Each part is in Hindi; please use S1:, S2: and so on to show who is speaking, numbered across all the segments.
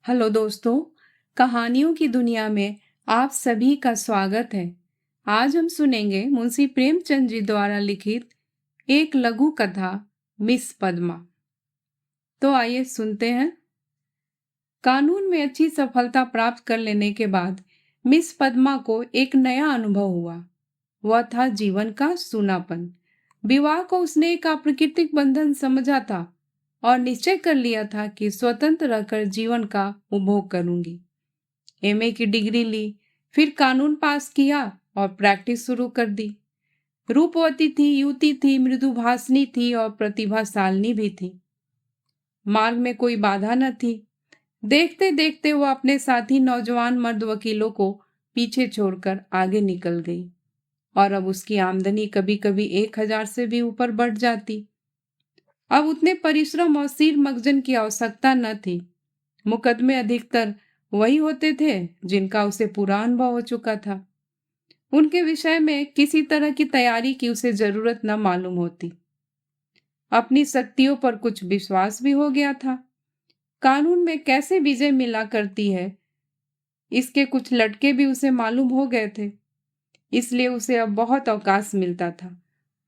S1: हेलो दोस्तों, कहानियों की दुनिया में आप सभी का स्वागत है। आज हम सुनेंगे मुंशी प्रेमचंद जी द्वारा लिखित एक लघु कथा मिस पद्मा। तो आइए सुनते हैं। कानून में अच्छी सफलता प्राप्त कर लेने के बाद मिस पद्मा को एक नया अनुभव हुआ। वह था जीवन का सूनापन। विवाह को उसने एक अप्राकृतिक बंधन समझा था और निश्चय कर लिया था कि स्वतंत्र रहकर जीवन का उपभोग करूंगी। एमए की डिग्री ली, फिर कानून पास किया और प्रैक्टिस शुरू कर दी। रूपवती थी, युवती थी, मृदुभाषिनी थी और प्रतिभाशालिनी भी थी। मार्ग में कोई बाधा न थी। देखते देखते वो अपने साथी नौजवान मर्द वकीलों को पीछे छोड़कर आगे निकल गई और अब उसकी आमदनी कभी कभी 1,000 से भी ऊपर बढ़ जाती। अब उतने परिश्रम और सिर मगजन की आवश्यकता न थी। मुकदमे अधिकतर वही होते थे जिनका उसे पूरा अनुभव हो चुका था। उनके विषय में किसी तरह की तैयारी की उसे जरूरत न मालूम होती। अपनी शक्तियों पर कुछ विश्वास भी हो गया था। कानून में कैसे विजय मिला करती है, इसके कुछ लटके भी उसे मालूम हो गए थे। इसलिए उसे अब बहुत अवकाश मिलता था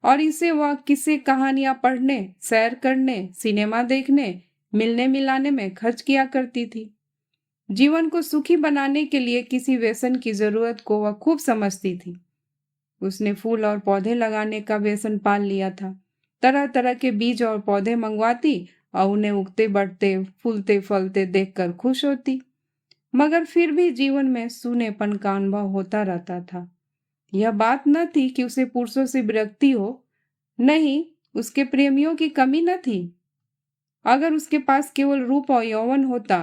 S1: और इसे वह किस्से कहानियां पढ़ने, सैर करने, सिनेमा देखने, मिलने मिलाने में खर्च किया करती थी। जीवन को सुखी बनाने के लिए किसी व्यसन की जरूरत को वह खूब समझती थी। उसने फूल और पौधे लगाने का व्यसन पाल लिया था। तरह तरह के बीज और पौधे मंगवाती और उन्हें उगते बढ़ते फूलते फलते देखकर खुश होती। मगर फिर भी जीवन में सूनेपन का अनुभव होता रहता था। यह बात न थी कि उसे पुरुषों से विरक्ति हो, नहीं, उसके प्रेमियों की कमी न थी। अगर उसके पास केवल रूप और यौवन होता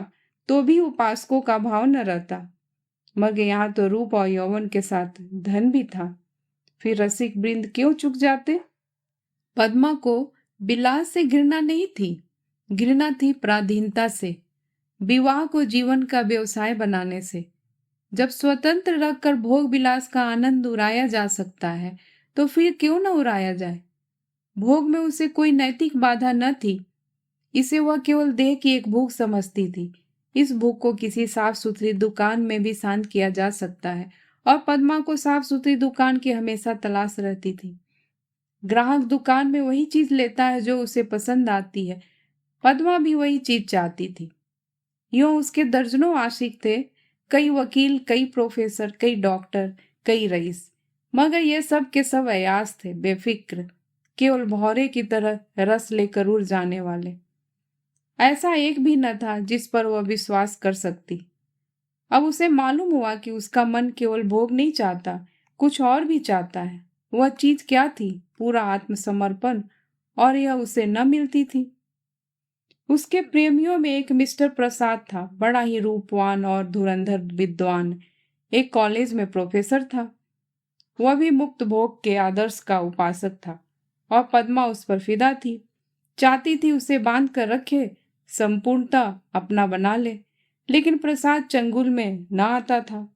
S1: तो भी उपासकों का भाव न रहता। मगर यहाँ तो रूप और यौवन के साथ धन भी था। फिर रसिक वृंद क्यों चुक जाते? पद्मा को विलास से घृणा नहीं थी, घृणा थी पराधीनता से, विवाह को जीवन का व्यवसाय बनाने से। जब स्वतंत्र रखकर भोग विलास का आनंद उड़ाया जा सकता है तो फिर क्यों न उड़ाया जाए। भोग में उसे कोई नैतिक बाधा न थी। इसे वह केवल देह की एक भूख समझती थी। इस भूख को किसी साफ सुथरी दुकान में भी शांत किया जा सकता है और पद्मा को साफ सुथरी दुकान की हमेशा तलाश रहती थी। ग्राहक दुकान में वही चीज लेता है जो उसे पसंद आती है। पद्मा भी वही चीज चाहती थी। यूं उसके दर्जनों आशिक थे, कई वकील, कई प्रोफेसर, कई डॉक्टर, कई रईस। मगर ये सब के सब अयास थे, बेफिक्र, केवल भौरे की तरह रस लेकर उड़ जाने वाले। ऐसा एक भी न था जिस पर वह विश्वास कर सकती। अब उसे मालूम हुआ कि उसका मन केवल भोग नहीं चाहता, कुछ और भी चाहता है। वह चीज क्या थी? पूरा आत्मसमर्पण, और यह उसे न मिलती थी। उसके प्रेमियों में एक मिस्टर प्रसाद था, बड़ा ही रूपवान और धुरंधर विद्वान। एक कॉलेज में प्रोफेसर था। वह भी मुक्त भोग के आदर्श का उपासक था और पद्मा उस पर फिदा थी। चाहती थी उसे बांध कर रखे, संपूर्णता अपना बना ले। लेकिन प्रसाद चंगुल में ना आता था।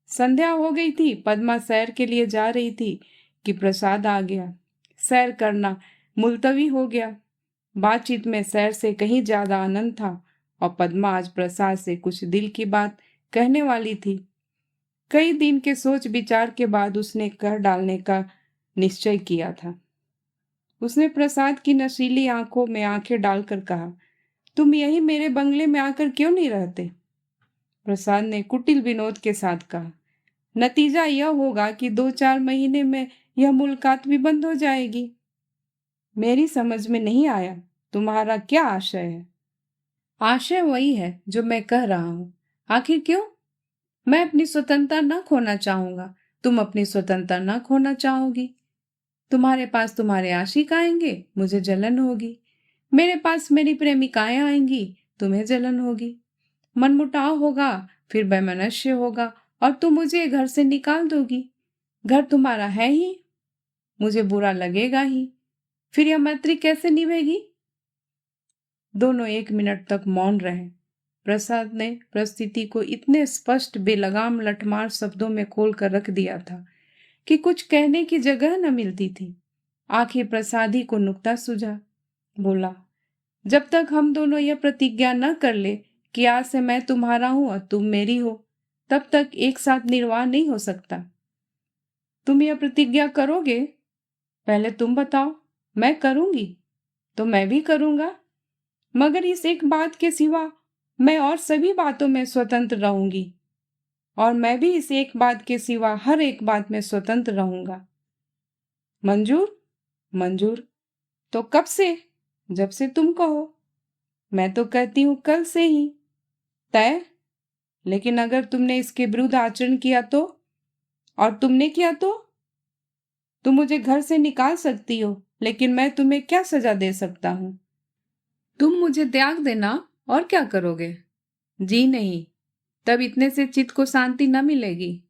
S1: संध्या हो गई थी, पद्मा सैर के लिए जा रही थी कि प्रसाद आ गया। सैर करना मुलतवी हो गया। बातचीत में सैर से कहीं ज्यादा आनंद था और पद्मा आज प्रसाद से कुछ दिल की बात कहने वाली थी। कई दिन के सोच विचार के बाद उसने कह डालने का निश्चय किया था। उसने प्रसाद की नशीली आंखों में आंखें डालकर कहा, तुम यही मेरे बंगले में आकर क्यों नहीं रहते? प्रसाद ने कुटिल विनोद के साथ कहा, नतीजा यह होगा कि 2-4 महीने में यह मुलाकात भी बंद हो जाएगी। मेरी समझ में नहीं आया, तुम्हारा क्या आशय है? आशय वही है जो मैं कह रहा हूँ। आखिर क्यों? मैं अपनी स्वतंत्रता न खोना चाहूंगा, तुम अपनी स्वतंत्रता न खोना चाहोगी। तुम्हारे पास तुम्हारे आशिक आएंगे, मुझे जलन होगी। मेरे पास मेरी प्रेमिकाएं आएंगी, तुम्हें जलन होगी। मनमुटाव होगा, फिर वैमनस्य होगा और तुम मुझे घर से निकाल दोगी। घर तुम्हारा है ही, मुझे बुरा लगेगा ही। फिर यह मैत्री कैसे निभेगी? दोनों 1 मिनट तक मौन रहे। प्रसाद ने परिस्थिति को इतने स्पष्ट, बेलगाम, लठमार शब्दों में खोल कर रख दिया था कि कुछ कहने की जगह न मिलती थी। आखिर प्रसादी को नुक्ता सूझा। बोला, जब तक हम दोनों यह प्रतिज्ञा न कर ले कि आज से मैं तुम्हारा हूं और तुम मेरी हो, तब तक एक साथ निर्वाह नहीं हो सकता। तुम यह प्रतिज्ञा करोगे? पहले तुम बताओ। मैं करूंगी तो मैं भी करूंगा, मगर इस एक बात के सिवा मैं और सभी बातों में स्वतंत्र रहूंगी, और मैं भी इस एक बात के सिवा हर एक बात में स्वतंत्र रहूंगा। मंजूर? मंजूर। तो कब से? जब से तुम कहो। मैं तो कहती हूं कल से ही। तय? लेकिन अगर तुमने इसके विरुद्ध आचरण किया तो? और तुमने किया तो? तुम मुझे घर से निकाल सकती हो, लेकिन मैं तुम्हें क्या सजा दे सकता हूं? तुम मुझे त्याग देना, और क्या करोगे? जी नहीं, तब इतने से चित्त को शांति न मिलेगी।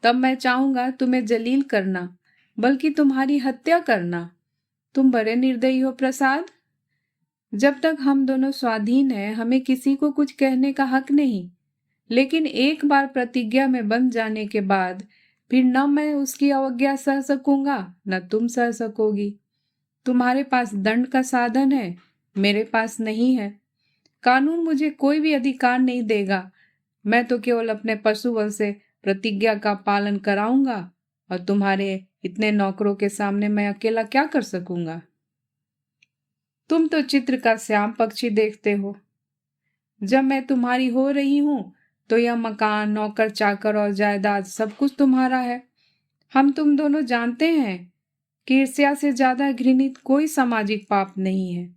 S1: तब मैं चाहूंगा तुम्हें जलील करना, बल्कि तुम्हारी हत्या करना। तुम बड़े निर्दयी हो प्रसाद। जब तक हम दोनों स्वाधीन हैं, हमें किसी को कुछ कहने का हक नहीं। लेकिन एक बार प्रतिज्ञा में बंध जाने के बाद फिर न मैं उसकी अवज्ञा सह सकूंगा, न तुम सह सकोगी। तुम्हारे पास दंड का साधन है, मेरे पास नहीं है। कानून मुझे कोई भी अधिकार नहीं देगा। मैं तो केवल अपने पशुबल से प्रतिज्ञा का पालन कराऊंगा, और तुम्हारे इतने नौकरों के सामने मैं अकेला क्या कर सकूंगा? तुम तो चित्र का श्याम पक्षी देखते हो। जब मैं तुम्हारी हो रही हूं तो यह मकान, नौकर चाकर और जायदाद सब कुछ तुम्हारा है। हम तुम दोनों जानते हैं कि ईर्ष्या से ज्यादा घृणित कोई सामाजिक पाप नहीं है।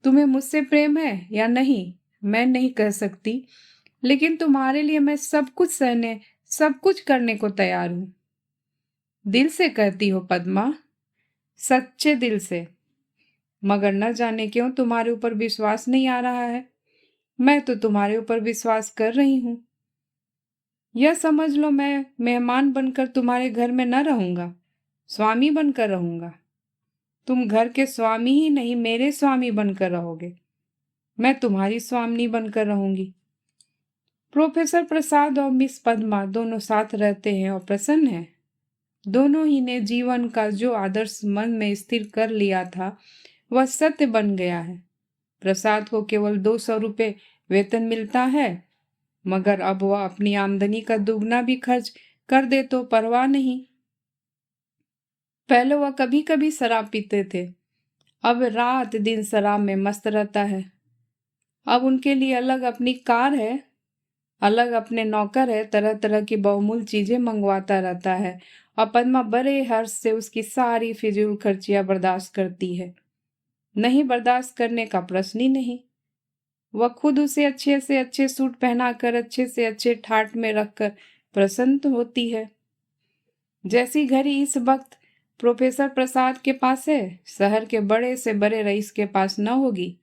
S1: तुम्हें मुझसे प्रेम है या नहीं, मैं नहीं कह सकती, लेकिन तुम्हारे लिए मैं सब कुछ सहने, सब कुछ करने को तैयार हूं। दिल से कहती हो पद्मा, सच्चे दिल से। मगर न जाने क्यों तुम्हारे ऊपर विश्वास नहीं आ रहा है। मैं तो तुम्हारे ऊपर विश्वास कर रही हूं। यह समझ लो, मैं मेहमान बनकर तुम्हारे घर में न रहूंगा, स्वामी बनकर रहूंगा। तुम घर के स्वामी ही नहीं, मेरे स्वामी बनकर रहोगे। मैं तुम्हारी स्वामिनी बनकर रहूंगी। प्रोफेसर प्रसाद और मिस पद्मा दोनों साथ रहते हैं और प्रसन्न हैं। दोनों ही ने जीवन का जो आदर्श मन में स्थिर कर लिया था वह सत्य बन गया है। प्रसाद को केवल 200 रुपये वेतन मिलता है, मगर अब वह अपनी आमदनी का दुगना भी खर्च कर दे तो परवाह नहीं। पहले वह कभी कभी शराब पीते थे, अब रात दिन शराब में मस्त रहता है। अब उनके लिए अलग अपनी कार है, अलग अपने नौकर है, तरह तरह की बहुमूल्य चीजें मंगवाता रहता है, और पद्मा बड़े हर्ष से उसकी सारी फिजूल खर्चियां बर्दाश्त करती है। नहीं बर्दाश्त करने का प्रश्न ही नहीं। वह खुद उसे अच्छे से अच्छे सूट पहनाकर, अच्छे से अच्छे ठाट में रखकर प्रसन्न होती है। जैसी घड़ी इस वक्त प्रोफेसर प्रसाद के पास है, शहर के बड़े से बड़े रईस के पास न होगी।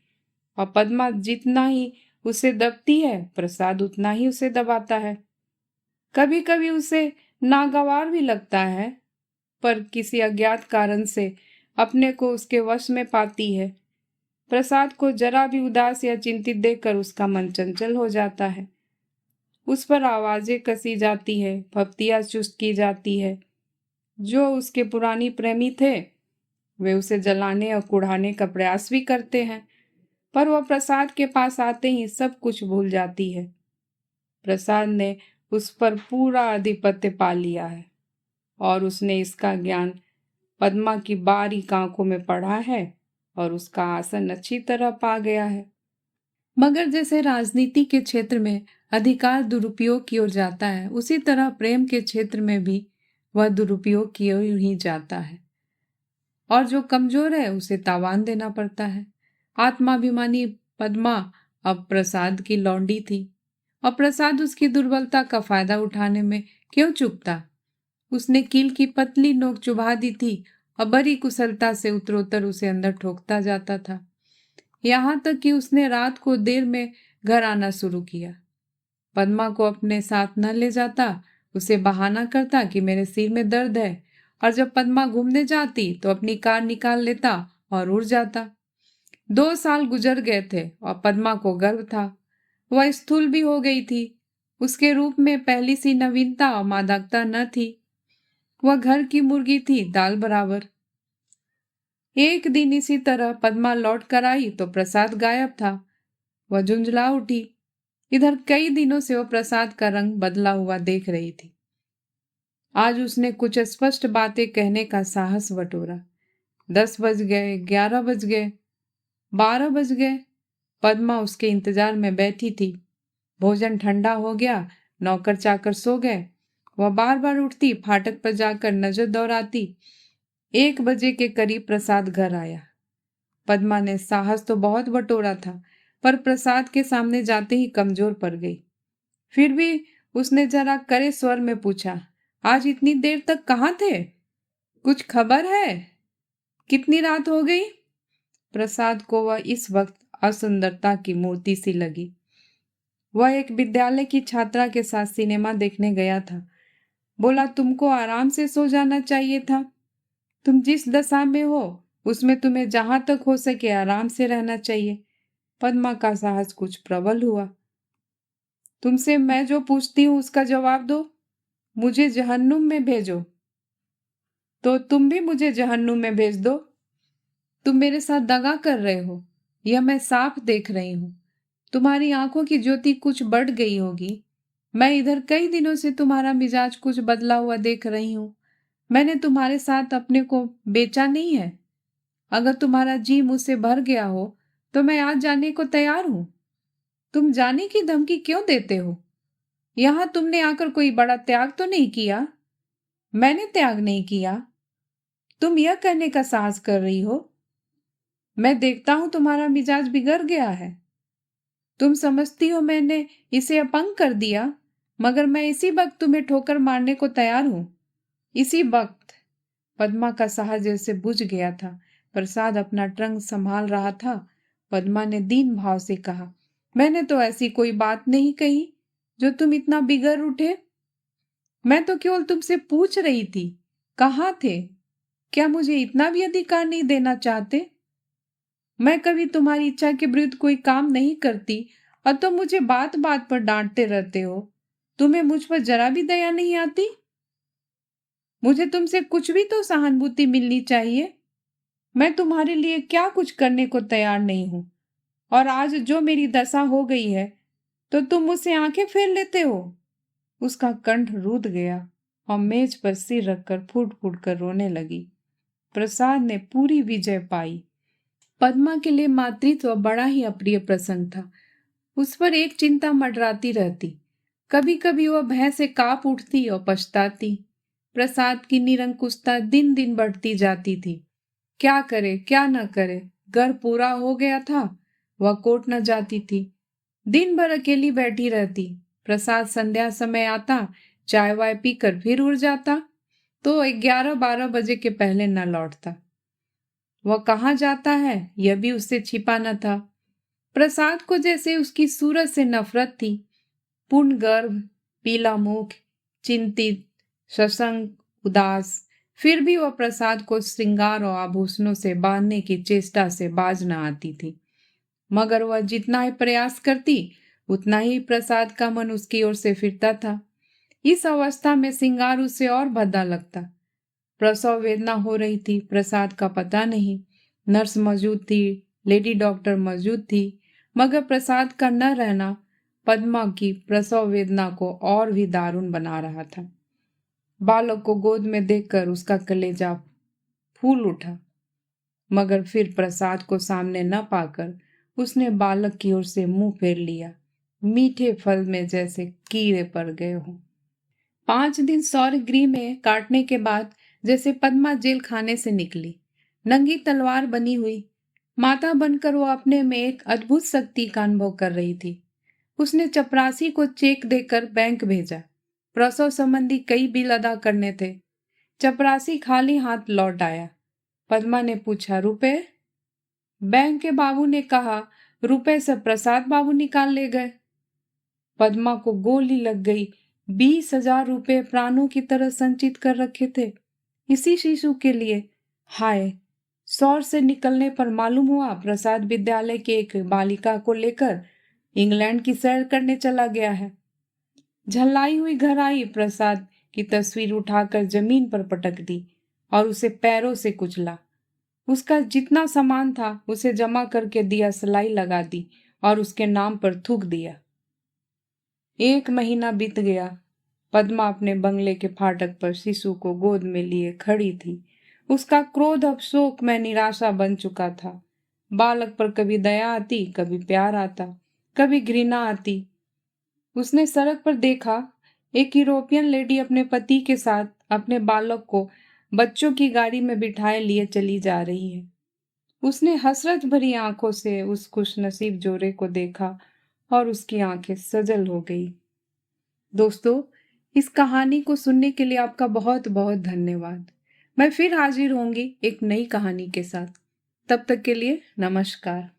S1: और पद्मा जितना ही उसे दबती है, प्रसाद उतना ही उसे दबाता है। कभी कभी उसे नागवार भी लगता है, पर किसी अज्ञात कारण से अपने को उसके वश में पाती है। प्रसाद को जरा भी उदास या चिंतित देखकर उसका मन चंचल हो जाता है। उस पर आवाजें कसी जाती है, फप्तियां चुस्त की जाती है। जो उसके पुरानी प्रेमी थे वे उसे जलाने और कुढ़ाने का प्रयास भी करते हैं, पर वह प्रसाद के पास आते ही सब कुछ भूल जाती है। प्रसाद ने उस पर पूरा आधिपत्य पा लिया है, और उसने इसका ज्ञान पद्मा की बारीक आंखों में पढ़ा है और उसका आसन अच्छी तरह पा गया है। मगर जैसे राजनीति के क्षेत्र में अधिकार दुरुपयोग की ओर जाता है, उसी तरह प्रेम के क्षेत्र में भी वह दुरुपयोग की ओर ही जाता है, और जो कमजोर है उसे तावान देना पड़ता है। आत्माभिमानी पद्मा अब प्रसाद की लौंडी थी, और प्रसाद उसकी दुर्बलता का फायदा उठाने में क्यों चूकता। उसने कील की पतली नोक चुभा दी थी और बड़ी कुशलता से उत्तरोत्तर उसे अंदर ठोकता जाता था, यहाँ तक कि उसने रात को देर में घर आना शुरू किया। पद्मा को अपने साथ न ले जाता, उसे बहाना करता कि मेरे सिर में दर्द है, और जब पद्मा घूमने जाती तो अपनी कार निकाल लेता और उड़ जाता। 2 साल गुजर गए थे और पद्मा को गर्व था। वह स्थूल भी हो गई थी। उसके रूप में पहली सी नवीनता और मादकता न थी। वह घर की मुर्गी थी, दाल बराबर। एक दिन इसी तरह पद्मा लौट कर आई तो प्रसाद गायब था। वह झुंझला उठी। इधर कई दिनों से वो प्रसाद का रंग बदला हुआ देख रही थी। आज उसने कुछ स्पष्ट बातें कहने का साहस बटोरा। 10 बज गए, 11 बज गए, 12 बज गए। पद्मा उसके इंतजार में बैठी थी। भोजन ठंडा हो गया, नौकर चाकर सो गए। वह बार बार उठती, फाटक पर जाकर नजर दौड़ाती। 1 बजे के करीब प्रसाद घर आया। पद्मा ने साहस तो बहुत बटोरा था, पर प्रसाद के सामने जाते ही कमजोर पड़ गई। फिर भी उसने जरा कड़े स्वर में पूछा, आज इतनी देर तक कहाँ थे? कुछ खबर है? कितनी रात हो गई? प्रसाद को वह इस वक्त असुंदरता की मूर्ति सी लगी। वह एक विद्यालय की छात्रा के साथ सिनेमा देखने गया था। बोला, तुमको आराम से सो जाना चाहिए था। तुम जिस दशा में हो उसमें तुम्हें जहां तक हो सके आराम से रहना चाहिए। पद्मा का साहस कुछ प्रबल हुआ। तुमसे मैं जो पूछती हूँ उसका जवाब दो। मुझे जहन्नुम में भेजो तो तुम भी मुझे जहन्नुम में भेज दो। तुम मेरे साथ दगा कर रहे हो, यह मैं साफ देख रही हूँ। तुम्हारी आंखों की ज्योति कुछ बढ़ गई होगी। मैं इधर कई दिनों से तुम्हारा मिजाज कुछ बदला हुआ देख रही हूँ। मैंने तुम्हारे साथ अपने को बेचा नहीं है। अगर तुम्हारा जी मुझसे भर गया हो तो मैं आज जाने को तैयार हूँ। तुम जाने की धमकी क्यों देते हो? यहाँ तुमने आकर कोई बड़ा त्याग तो नहीं किया? मैंने त्याग नहीं किया। तुम यह कहने का साहस कर रही हो? मैं देखता हूं तुम्हारा मिजाज बिगड़ गया है। तुम समझती हो मैंने इसे अपंग कर दिया, मगर मैं इसी वक्त तुम्हें ठोकर मारने को तैयार हूं। इसी वक्त। पद्मा का साहस जैसे बुझ गया था। प्रसाद अपना ट्रंक संभाल रहा था। पद्मा ने दीन भाव से कहा, मैंने तो ऐसी कोई बात नहीं कही जो तुम इतना बिगड़ उठे। मैं तो केवल तुमसे पूछ रही थी, कहाँ थे? क्या मुझे इतना भी अधिकार नहीं देना चाहते? मैं कभी तुम्हारी इच्छा के विरुद्ध कोई काम नहीं करती और तुम मुझे बात बात पर डांटते रहते हो। तुम्हें मुझ पर जरा भी दया नहीं आती? मुझे तुमसे कुछ भी तो सहानुभूति मिलनी चाहिए। मैं तुम्हारे लिए क्या कुछ करने को तैयार नहीं हूं, और आज जो मेरी दशा हो गई है तो तुम मुझसे आंखें फेर लेते हो। उसका कंठ रूठ गया और मेज पर सिर रखकर फूट फूट कर रोने लगी। प्रसाद ने पूरी विजय पाई। पद्मा के लिए मातृत्व बड़ा ही अप्रिय प्रसंग था। उस पर एक चिंता मंडराती रहती। कभी कभी वह भय से कांप उठती और पछताती। प्रसाद की निरंकुशता दिन दिन बढ़ती जाती थी। क्या करे क्या न करे, घर पूरा हो गया था, वह कोर्ट न जाती थी। दिन भर अकेली बैठी रहती। प्रसाद संध्या समय आता, चाय वाय पीकर फिर उड़ जाता, तो 11-12 बजे के पहले न लौटता। वह कहाँ जाता है यह भी उससे छिपा न था। प्रसाद को जैसे उसकी सूरत से नफरत थी। पूर्ण गर्भ, पीला मुख, चिंतित, सशंक, उदास, फिर भी वह प्रसाद को श्रृंगार और आभूषणों से बांधने की चेष्टा से बाज न आती थी। मगर वह जितना ही प्रयास करती उतना ही प्रसाद का मन उसकी ओर से फिरता था। इस अवस्था में श्रृंगार उसे और भद्दा लगता। प्रसव वेदना हो रही थी, प्रसाद का पता नहीं। नर्स मौजूद थी, लेडी डॉक्टर मौजूद थी, मगर प्रसाद का न रहना पद्मा की प्रसव वेदना को और भी दारुण बना रहा था। बालक को गोद में देखकर उसका कलेजा फूल उठा, मगर फिर प्रसाद को सामने न पाकर उसने बालक की ओर से मुंह फेर लिया। मीठे फल में जैसे कीड़े पड़ गए हों। 5 दिन सौर्य गृह में काटने के बाद जैसे पद्मा जेल खाने से निकली, नंगी तलवार बनी हुई, माता बनकर वो अपने में एक अद्भुत शक्ति का अनुभव कर रही थी। उसने चपरासी को चेक देकर बैंक भेजा। प्रसव संबंधी कई बिल अदा करने थे। चपरासी खाली हाथ लौट आया। पद्मा ने पूछा, रुपए? बैंक के बाबू ने कहा, रुपए सब प्रसाद बाबू निकाल ले गए। पद्मा को गोली लग गई। 20,000 रुपए प्राणों की तरह संचित कर रखे थे इसी शिशु के लिए। हाय, शौर से निकलने पर मालूम हुआ प्रसाद विद्यालय के एक बालिका को लेकर इंग्लैंड की सैर करने चला गया है। झल्लाई हुई घर आई, प्रसाद की तस्वीर उठाकर जमीन पर पटक दी और उसे पैरों से कुचला। उसका जितना सामान था उसे जमा करके दिया सलाई लगा दी और उसके नाम पर थूक दिया। 1 महीना बीत गया। पद्मा अपने बंगले के फाटक पर शिशु को गोद में लिए खड़ी थी। उसका क्रोध अब शोक में निराशा बन चुका था। बालक पर कभी दया आती, कभी प्यार आता, कभी घृणा आती। उसने सड़क पर देखा, एक यूरोपियन लेडी अपने पति के साथ अपने बालक को बच्चों की गाड़ी में बिठाए लिए चली जा रही है। उसने हसरत भरी आंखों से उस खुशनसीब जोड़े को देखा और उसकी आंखें सजल हो गई। दोस्तों, इस कहानी को सुनने के लिए आपका बहुत बहुत धन्यवाद। मैं फिर हाजिर होंगी एक नई कहानी के साथ। तब तक के लिए नमस्कार।